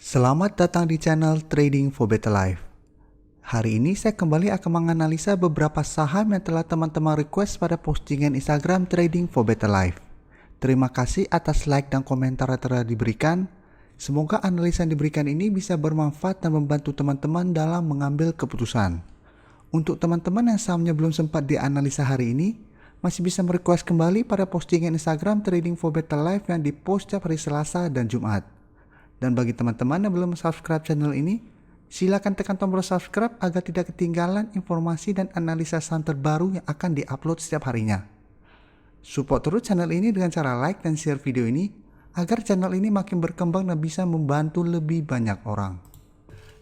Selamat datang di channel Trading for Better Life. Hari ini saya kembali akan menganalisa beberapa saham yang telah teman-teman request pada postingan Instagram Trading for Better Life. Terima kasih atas like dan komentar yang telah diberikan. Semoga analisa yang diberikan ini bisa bermanfaat dan membantu teman-teman dalam mengambil keputusan. Untuk teman-teman yang sahamnya belum sempat dianalisa hari ini, masih bisa merequest kembali pada postingan Instagram Trading for Better Life yang dipost setiap hari Selasa dan Jumat. Dan bagi teman-teman yang belum subscribe channel ini, silakan tekan tombol subscribe agar tidak ketinggalan informasi dan analisa saham terbaru yang akan diupload setiap harinya. Support terus channel ini dengan cara like dan share video ini, agar channel ini makin berkembang dan bisa membantu lebih banyak orang.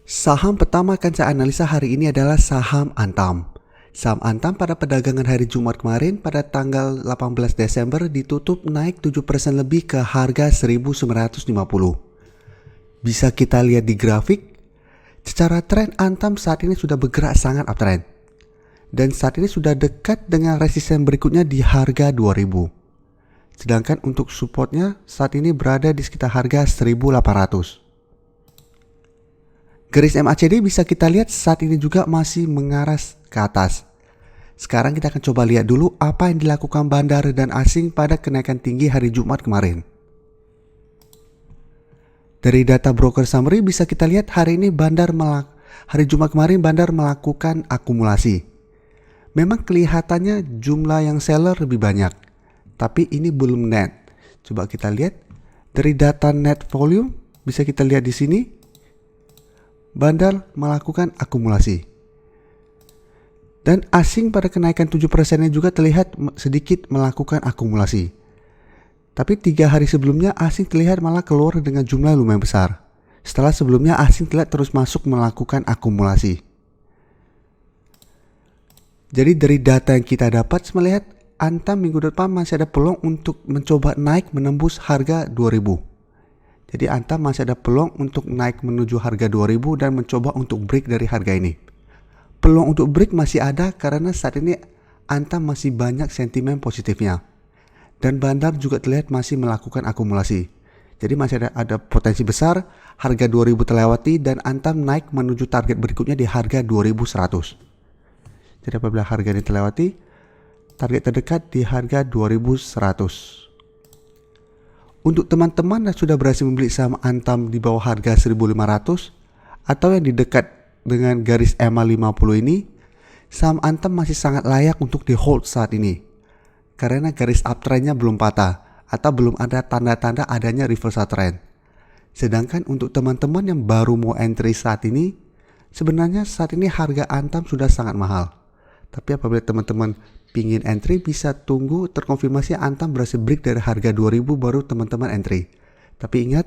Saham pertama akan saya analisa hari ini adalah saham Antam. Saham Antam pada perdagangan hari Jumat kemarin pada tanggal 18 Desember ditutup naik 7% lebih ke harga 1950. Bisa kita lihat di grafik, secara tren Antam saat ini sudah bergerak sangat uptrend. Dan saat ini sudah dekat dengan resisten berikutnya di harga 2000. Sedangkan untuk supportnya saat ini berada di sekitar harga 1800. Garis MACD bisa kita lihat saat ini juga masih mengarah ke atas. Sekarang kita akan coba lihat dulu apa yang dilakukan bandar dan asing pada kenaikan tinggi hari Jumat kemarin. Dari data broker summary bisa kita lihat hari Jumat kemarin bandar melakukan akumulasi. Memang kelihatannya jumlah yang seller lebih banyak, tapi ini belum net. Coba kita lihat dari data net volume bisa kita lihat di sini. Bandar melakukan akumulasi. Dan asing pada kenaikan 7%-nya juga terlihat sedikit melakukan akumulasi. Tapi 3 hari sebelumnya asing terlihat malah keluar dengan jumlah lumayan besar. Setelah sebelumnya asing terlihat terus masuk melakukan akumulasi. Jadi dari data yang kita dapat melihat Antam minggu depan masih ada peluang untuk mencoba naik menembus harga 2000. Jadi Antam masih ada peluang untuk naik menuju harga 2000 dan mencoba untuk break dari harga ini. Peluang untuk break masih ada karena saat ini Antam masih banyak sentimen positifnya. Dan bandar juga terlihat masih melakukan akumulasi. Jadi masih ada potensi besar harga 2000 terlewati dan Antam naik menuju target berikutnya di harga 2100. Jadi apabila harga ini terlewati, target terdekat di harga 2100. Untuk teman-teman yang sudah berhasil membeli saham Antam di bawah harga 1500 atau yang di dekat dengan garis EMA 50 ini, saham Antam masih sangat layak untuk di hold saat ini. Karena garis uptrendnya belum patah atau belum ada tanda-tanda adanya reversal trend. Sedangkan untuk teman-teman yang baru mau entry saat ini, sebenarnya saat ini harga Antam sudah sangat mahal. Tapi apabila teman-teman pingin entry, bisa tunggu terkonfirmasi Antam berhasil break dari harga 2000 baru teman-teman entry. Tapi ingat,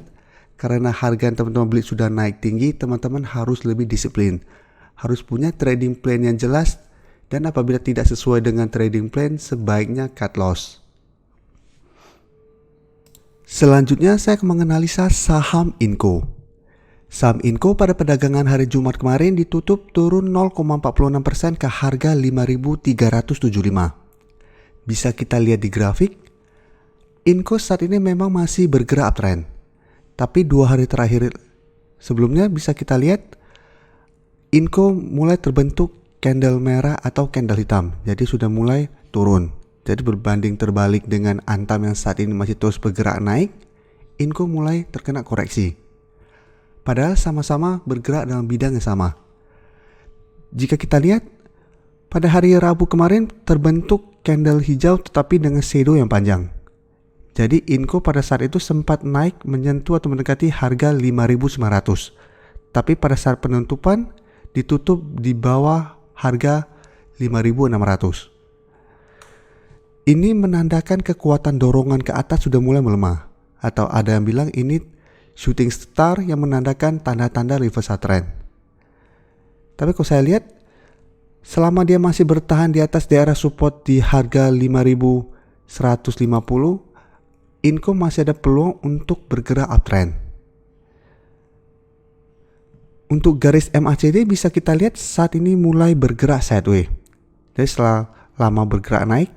karena harga yang teman-teman beli sudah naik tinggi, teman-teman harus lebih disiplin. Harus punya trading plan yang jelas. Dan apabila tidak sesuai dengan trading plan, sebaiknya cut loss. Selanjutnya saya akan menganalisa saham Inco. Saham Inco pada perdagangan hari Jumat kemarin ditutup turun 0,46% ke harga 5.375. Bisa kita lihat di grafik, Inco saat ini memang masih bergerak uptrend. Tapi 2 hari terakhir sebelumnya bisa kita lihat Inco mulai terbentuk candle merah atau candle hitam, jadi sudah mulai turun. Jadi berbanding terbalik dengan Antam yang saat ini masih terus bergerak naik, Inco mulai terkena koreksi. Padahal sama-sama bergerak dalam bidang yang sama. Jika kita lihat, pada hari Rabu kemarin terbentuk candle hijau tetapi dengan shadow yang panjang. Jadi Inco pada saat itu sempat naik menyentuh atau mendekati harga 5.900. Tapi pada saat penutupan ditutup di bawah harga 5.600. Ini menandakan kekuatan dorongan ke atas sudah mulai melemah. Atau ada yang bilang ini shooting star yang menandakan tanda-tanda reversal trend. Tapi kalau saya lihat, selama dia masih bertahan di atas daerah support di harga 5.150, Inco masih ada peluang untuk bergerak uptrend. Untuk garis MACD bisa kita lihat saat ini mulai bergerak sideways. Jadi setelah lama bergerak naik,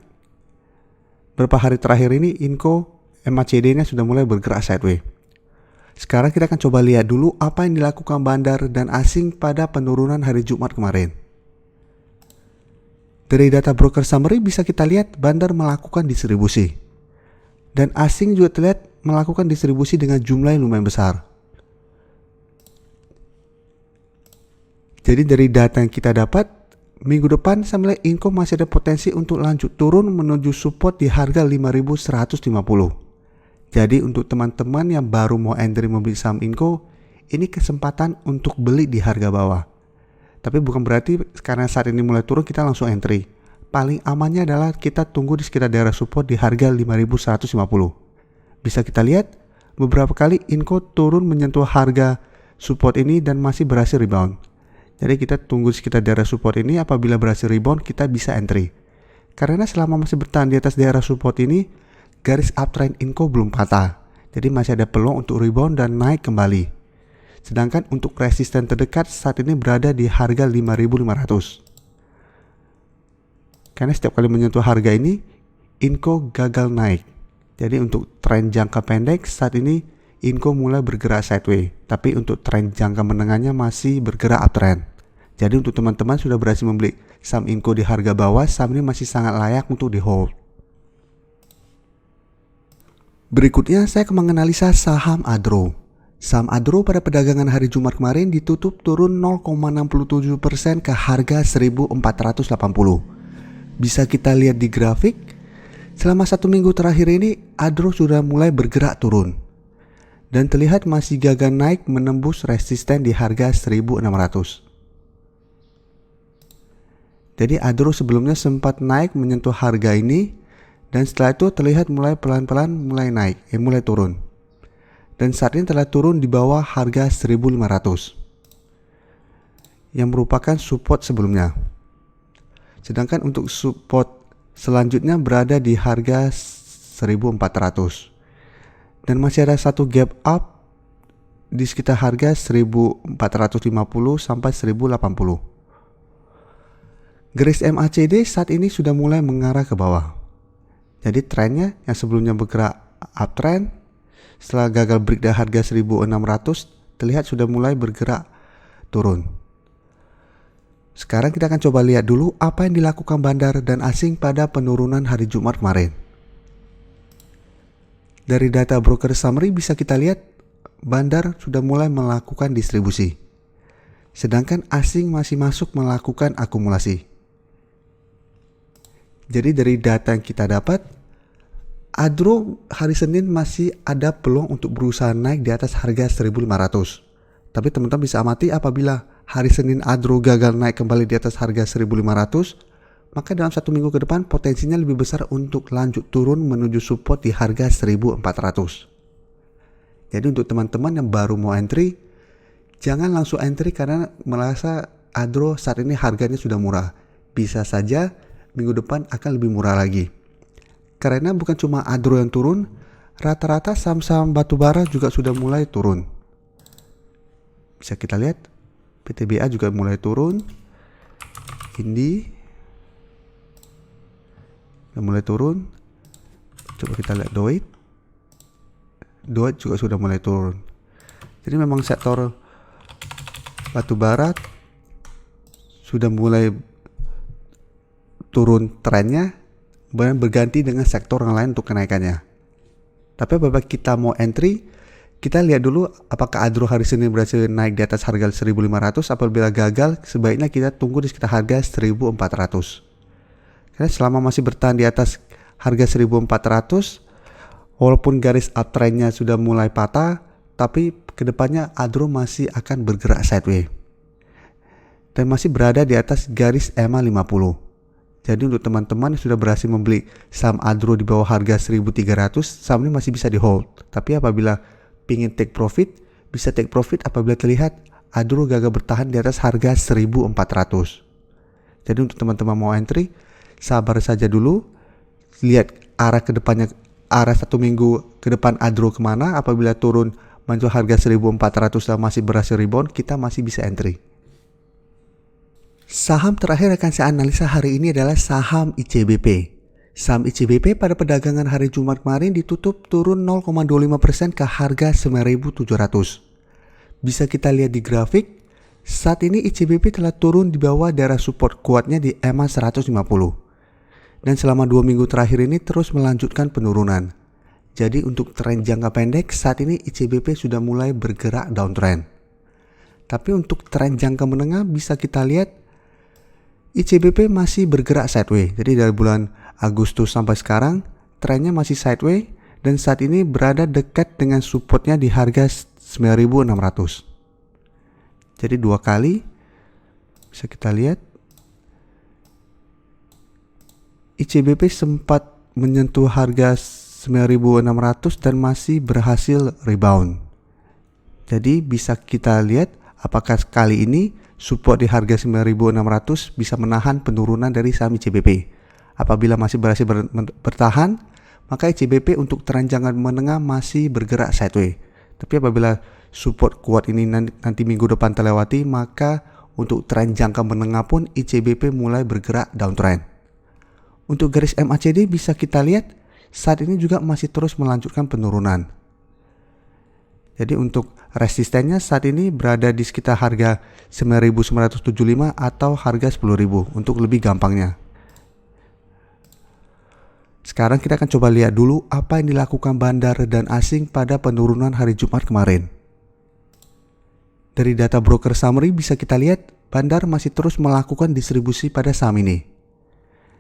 beberapa hari terakhir ini Inco MACD-nya sudah mulai bergerak sideways. Sekarang kita akan coba lihat dulu apa yang dilakukan bandar dan asing pada penurunan hari Jumat kemarin. Dari data broker summary bisa kita lihat bandar melakukan distribusi. Dan asing juga terlihat melakukan distribusi dengan jumlah yang lumayan besar. Jadi dari data yang kita dapat, minggu depan saya melihat Inco masih ada potensi untuk lanjut turun menuju support di harga 5.150. Jadi untuk teman-teman yang baru mau entry membeli saham Inco, ini kesempatan untuk beli di harga bawah. Tapi bukan berarti karena saat ini mulai turun kita langsung entry. Paling amannya adalah kita tunggu di sekitar daerah support di harga 5.150. Bisa kita lihat beberapa kali Inco turun menyentuh harga support ini dan masih berhasil rebound. Jadi kita tunggu di sekitar daerah support ini, apabila berhasil rebound kita bisa entry. Karena selama masih bertahan di atas daerah support ini, garis uptrend Inco belum patah. Jadi masih ada peluang untuk rebound dan naik kembali. Sedangkan untuk resisten terdekat saat ini berada di harga 5.500. Karena setiap kali menyentuh harga ini, Inco gagal naik. Jadi untuk tren jangka pendek saat ini Inco mulai bergerak sideways. Tapi untuk tren jangka menengahnya masih bergerak uptrend. Jadi untuk teman-teman sudah berhasil membeli saham Inco di harga bawah, saham ini masih sangat layak untuk di hold. Berikutnya saya akan menganalisa saham Adro. Saham Adro pada perdagangan hari Jumat kemarin ditutup turun 0,67% ke harga 1.480. Bisa kita lihat di grafik, selama 1 minggu terakhir ini Adro sudah mulai bergerak turun dan terlihat masih gagal naik menembus resisten di harga 1.600. Jadi Adro sebelumnya sempat naik menyentuh harga ini dan setelah itu terlihat mulai pelan-pelan mulai naik, mulai turun. Dan saat ini telah turun di bawah harga 1.500 yang merupakan support sebelumnya. Sedangkan untuk support selanjutnya berada di harga 1.400. Dan masih ada satu gap up di sekitar harga 1.450 sampai 1.080. Garis MACD saat ini sudah mulai mengarah ke bawah. Jadi trennya yang sebelumnya bergerak uptrend, setelah gagal break dari harga 1.600 terlihat sudah mulai bergerak turun. Sekarang kita akan coba lihat dulu apa yang dilakukan bandar dan asing pada penurunan hari Jumat kemarin. Dari data broker summary bisa kita lihat bandar sudah mulai melakukan distribusi. Sedangkan asing masih masuk melakukan akumulasi. Jadi dari data yang kita dapat, Adro hari Senin masih ada peluang untuk berusaha naik di atas harga 1.500. Tapi teman-teman bisa amati apabila hari Senin Adro gagal naik kembali di atas harga 1.500, maka dalam 1 minggu ke depan potensinya lebih besar untuk lanjut turun menuju support di harga 1.400. Jadi untuk teman-teman yang baru mau entry, jangan langsung entry karena merasa Adro saat ini harganya sudah murah. Bisa saja minggu depan akan lebih murah lagi. Karena bukan cuma Adro yang turun, rata-rata saham-saham batubara juga sudah mulai turun. Bisa kita lihat PTBA juga mulai turun, Indi udah mulai turun. Coba kita lihat Doit juga sudah mulai turun. Jadi memang sektor batubara sudah mulai turun trennya, berganti dengan sektor yang lain untuk kenaikannya. Tapi apabila kita mau entry, kita lihat dulu apakah Adro hari Senin berhasil naik di atas harga 1.500. Apabila gagal, sebaiknya kita tunggu di sekitar harga 1.400. Karena selama masih bertahan di atas harga 1.400, walaupun garis uptrendnya sudah mulai patah, tapi kedepannya Adro masih akan bergerak sideways dan masih berada di atas garis EMA 50. Jadi untuk teman-teman yang sudah berhasil membeli saham Adro di bawah harga 1.300, saham ini masih bisa di hold. Tapi apabila ingin take profit, bisa take profit apabila terlihat Adro gagal bertahan di atas harga 1.400. Jadi untuk teman-teman mau entry, sabar saja dulu, lihat arah ke depannya, arah 1 minggu ke depan Adro kemana. Apabila turun menjual harga 1.400 dan masih berhasil rebound, kita masih bisa entry. Saham terakhir akan saya analisa hari ini adalah saham ICBP. Saham ICBP pada perdagangan hari Jumat kemarin ditutup turun 0,25% ke harga 9.700. Bisa kita lihat di grafik, saat ini ICBP telah turun di bawah daerah support kuatnya di EMA 150. Dan selama 2 minggu terakhir ini terus melanjutkan penurunan. Jadi untuk tren jangka pendek saat ini ICBP sudah mulai bergerak downtrend. Tapi untuk tren jangka menengah bisa kita lihat ICBP masih bergerak sideways. Jadi dari bulan Agustus sampai sekarang trennya masih sideways dan saat ini berada dekat dengan supportnya di harga 9.600. Jadi 2 kali bisa kita lihat ICBP sempat menyentuh harga 9.600 dan masih berhasil rebound. Jadi bisa kita lihat apakah kali ini support di harga 9.600 bisa menahan penurunan dari saham ICBP. Apabila masih berhasil bertahan, maka ICBP untuk tren jangka menengah masih bergerak sideways. Tapi apabila support kuat ini nanti minggu depan terlewati, maka untuk tren jangka menengah pun ICBP mulai bergerak downtrend. Untuk garis MACD bisa kita lihat saat ini juga masih terus melanjutkan penurunan. Jadi untuk resistennya saat ini berada di sekitar harga 9.975 atau harga 10.000 untuk lebih gampangnya. Sekarang kita akan coba lihat dulu apa yang dilakukan bandar dan asing pada penurunan hari Jumat kemarin. Dari data broker summary bisa kita lihat bandar masih terus melakukan distribusi pada saham ini.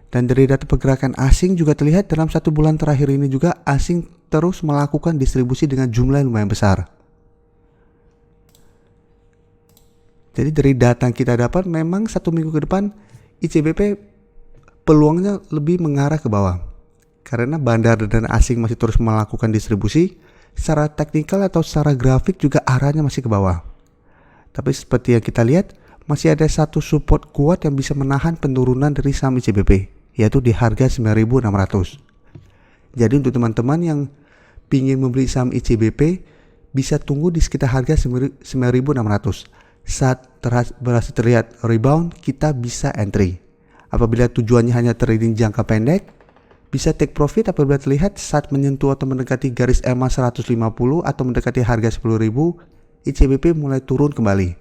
Dan dari data pergerakan asing juga terlihat dalam 1 bulan terakhir ini juga asing terus melakukan distribusi dengan jumlah yang lumayan besar. Jadi dari data yang kita dapat memang 1 minggu ke depan ICBP peluangnya lebih mengarah ke bawah. Karena bandar dan asing masih terus melakukan distribusi, secara teknikal atau secara grafik juga arahnya masih ke bawah. Tapi seperti yang kita lihat, masih ada satu support kuat yang bisa menahan penurunan dari saham ICBP, yaitu di harga 9.600. Jadi untuk teman-teman yang ingin membeli saham ICBP, bisa tunggu di sekitar harga 9.600. Saat berhasil terlihat rebound, kita bisa entry. Apabila tujuannya hanya trading jangka pendek, bisa take profit apabila terlihat saat menyentuh atau mendekati garis EMA 150 atau mendekati harga 10.000, ICBP mulai turun kembali.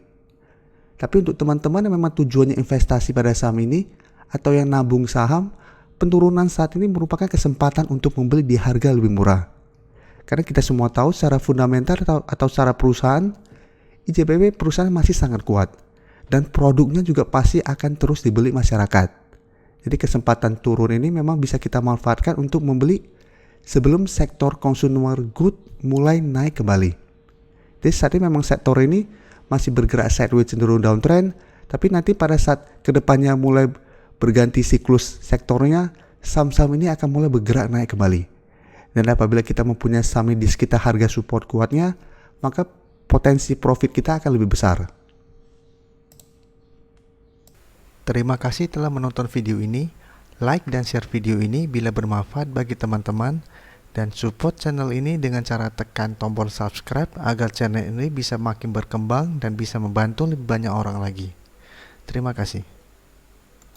Tapi untuk teman-teman yang memang tujuannya investasi pada saham ini atau yang nabung saham, penurunan saat ini merupakan kesempatan untuk membeli di harga lebih murah. Karena kita semua tahu secara fundamental atau secara perusahaan, ICBP perusahaan masih sangat kuat dan produknya juga pasti akan terus dibeli masyarakat. Jadi kesempatan turun ini memang bisa kita manfaatkan untuk membeli sebelum sektor consumer good mulai naik kembali. Jadi saat ini memang sektor ini masih bergerak sideways cenderung downtrend, tapi nanti pada saat kedepannya mulai berganti siklus sektornya, saham-saham ini akan mulai bergerak naik kembali. Dan apabila kita mempunyai saham di sekitar harga support kuatnya, maka potensi profit kita akan lebih besar. Terima kasih telah menonton video ini. Like dan share video ini bila bermanfaat bagi teman-teman, dan support channel ini dengan cara tekan tombol subscribe agar channel ini bisa makin berkembang dan bisa membantu lebih banyak orang lagi. Terima kasih.